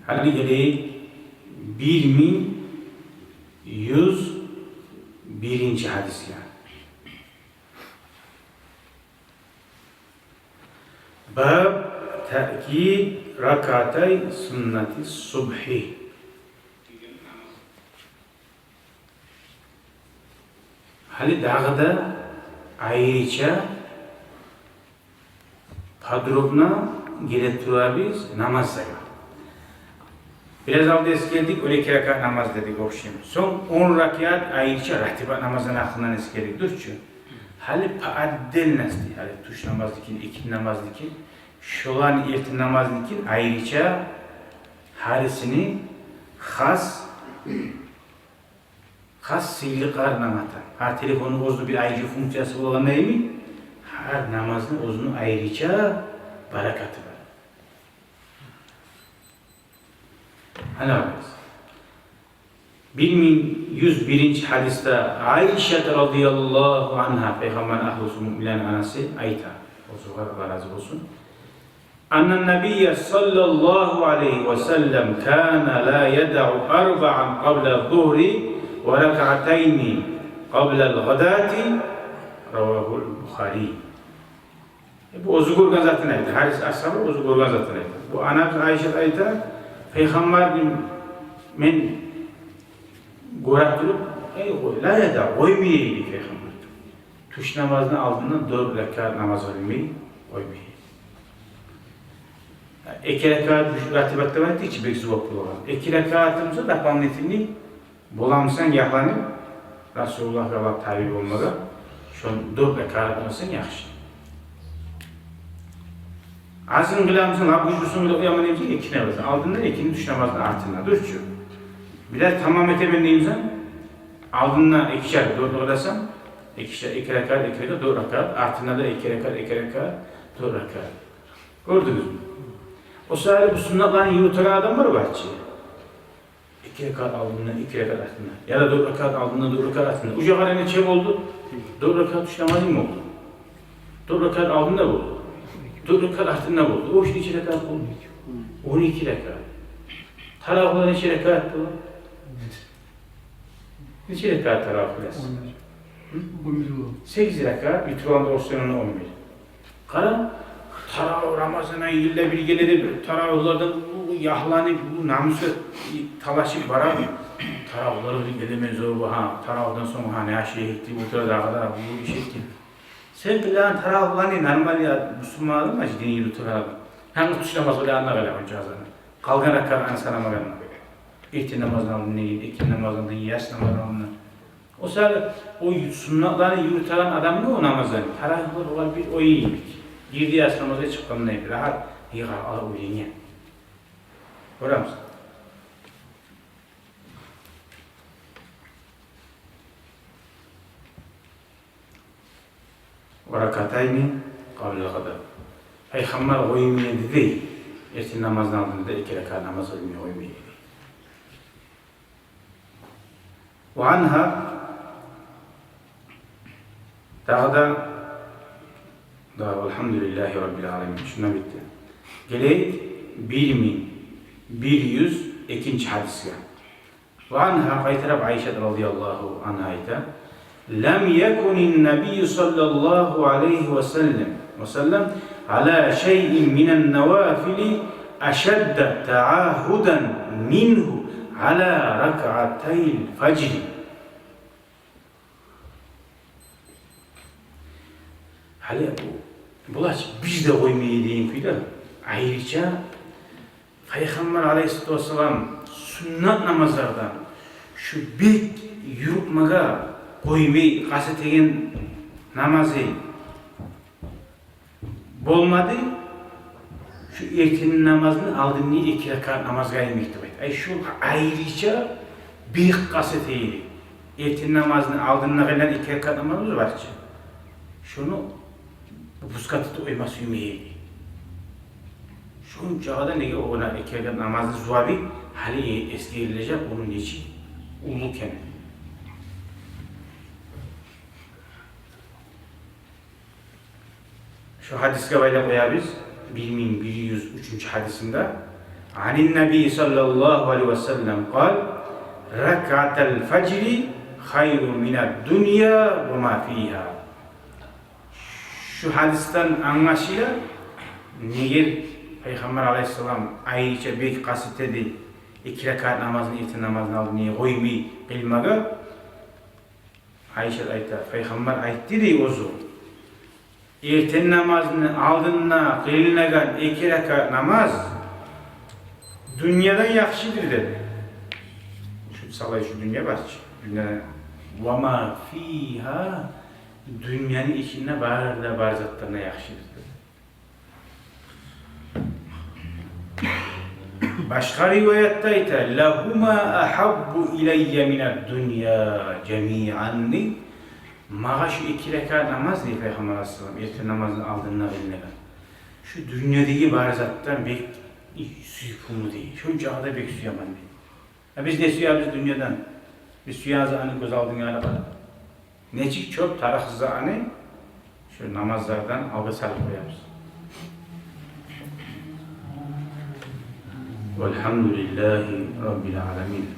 Hadi geleği 1101. hadis yani. Bab ta'kid rakatay sünneti subhi. Hali dağda ayrıca padrobna gelip durabiliriz namaz sayı. Biraz abdest geldik, öyle 2 rekat namaz dedik okşayım. Son 10 rekat ayrıca ratibat namazın aklından eskedik. Durçu. Hali paaddel nesli, hali tuş namaz dikin, ikin namaz dikin, şolan irti namaz dikin ayrıca harisini has sıylıklar namata. Her telefonun ozdu bir ayrıca funksiyası olan değil mi? Her namazın ozunu ayrıca berekatı var. Hani varız? 1101. hadiste Ayşe radıyallahu anha Peygamber ahlusu müminlerin anası Ayta. O Allah razı olsun. Annen Nebiyye sallallahu aleyhi ve sellem kana la yeda'u arba'an qabla zuhri ve rek'atayni qabla'l gadati ravahul Bukhari. Bu Ozugurgan zaten aydı. Haris ashabı Ozugurgan zaten aydı. Bu anamız Ayşe Ayta Peygamber men gorak durup la yeda koymayaydı Peygamber. Tuş namazını aldığından 4 rekat namaz kılmayı koymayı. 2 rekat ratibatta var idi ki beksu vakti olan. 2 rekatımızı da pamletini bulamsan yaxlanıp Resulullah'a tabi olmalı. Şu an 4 rekat olmasın yaxşı. Azın kılamsın, abdücüsün bile uyaman emsin, 2 namazın. Aldığında 2'nin tuş namazının artığına. Dur şu. Biraz tamam etemendiyimsen, aldığında 2'şer 4 olasam, 2 rekat, 4 rekat, artığında da 2 rekat, 4 rekat. Gördünüz mü? O sırada bu sünnetlerin yürütülen adam var bahçeye. 2 rekat aldığında, 2 rekat artığında. Ya da 4 rekat aldığında, 4 rekat artığında. Uca kadar ne çek oldu? 4 rekat tuş namazı mı oldu? 4 rekat aldığında bu oldu. 4 rekat artığında bu oldu. O işte 2 rekat oldu. 12 rekat. Taravih'la ne rekat bu? Ne rekat taravih'la? 8 rekat, Ütüvan'da Osmanlı'nın 11. Kara, taravih Ramazan'a yılda bir gelir, taravihlardan yahlanıp, bu namusu talaşıp varar mı? Taravihları bir gelemez o, taravihdan sonra ne aşıya gitti, bu kadar bu işe gitti. Sen bilen taravihlarını normal ya, Müslümanlar mı dini yürütüler? Hem tutuşlamaz öyle anlar önce azanı. Kalgan rekat ansana maganlar. İhti namazdan aldın neydi, iki namazdan aldın, yaş namazdan aldın. O sırada o sünnetleri yürüten adam ne o namazdan? Taravihlar olan bir o iyiymiş. Girdi yaş namaza çıkan neydi? Rahat yığa ala uyuyor. Görüyor musun? Varakatayni kavli kadar. Peygamber uyumaya dedi. Ertin namazdan aldığında 2 rekat namaz uyumaya dedi. Ve anha dağda elhamdülillahi rabbil alemin. Şuna bitti. Geleyik 1102. hadisine. Ve anha kaytarab Ayşe radıyallahu anha'yta لم يكن النبي صلى الله عليه وسلم على شيء من النوافل أشد تعاهدا منه على ركعتي الفجر. Hali bulaç biz de koymayı diyeyim ki de ayrıca Peygamber Aleyhisselatü Vesselam sünnet namazlardan şu bir yürütmeye koymayı kasıtegen namazı bolmadı. Şu ertenin namazını aldığında 2 rekat namaz kaymakta. Ay şu ayrıca bir kasıtıydı. Ertenin namazını aldığında gelen 2 rekat namazı var ki. Şunu bu buskatı uyması ümeydi. Şunun çağda ne ona 2 rekat namazı zuabi hali eskiyilecek onun için uluken. Şu hadis gavayla koyarız. 1103. hadisinde Anin Nebi sallallahu aleyhi ve sellem kal, Rek'atel fecri hayrun mined dünya ve ma fiha. Şu hadisten anlaşılır, neger Peygamber aleyhisselam ayrıca bir kasıt edi, 2 rekat namazını, irti namazını aldı, niye koymayı kılmaga. Ayşe ayta, Peygamber aytti dey ozu. Irti namazını aldığına kılınagan 2 rekat namaz, dünyadan yakışıdır dedi. Şu salay şu dünya var. Dünya ve ma fiha, dünyanın içinde var da barzatlarına yakışıdır dedi. Başka rivayette ise lahuma ahabbu ileyye mined dünya cemi'an. Mağa şu 2 rekat namaz diye Peygamber Aleyhisselam erken namazını aldığına eline. Şu dünyadaki barzattan bek suyukumu değil. Şu çağda bek suyaman değil. Ya biz ne suyarız dünyadan? Biz suyazı anı göz aldığın yana var. Necik çok taraksız anı şu namazlardan algı sarıp koyarız. Velhamdülillahi Rabbil alemin.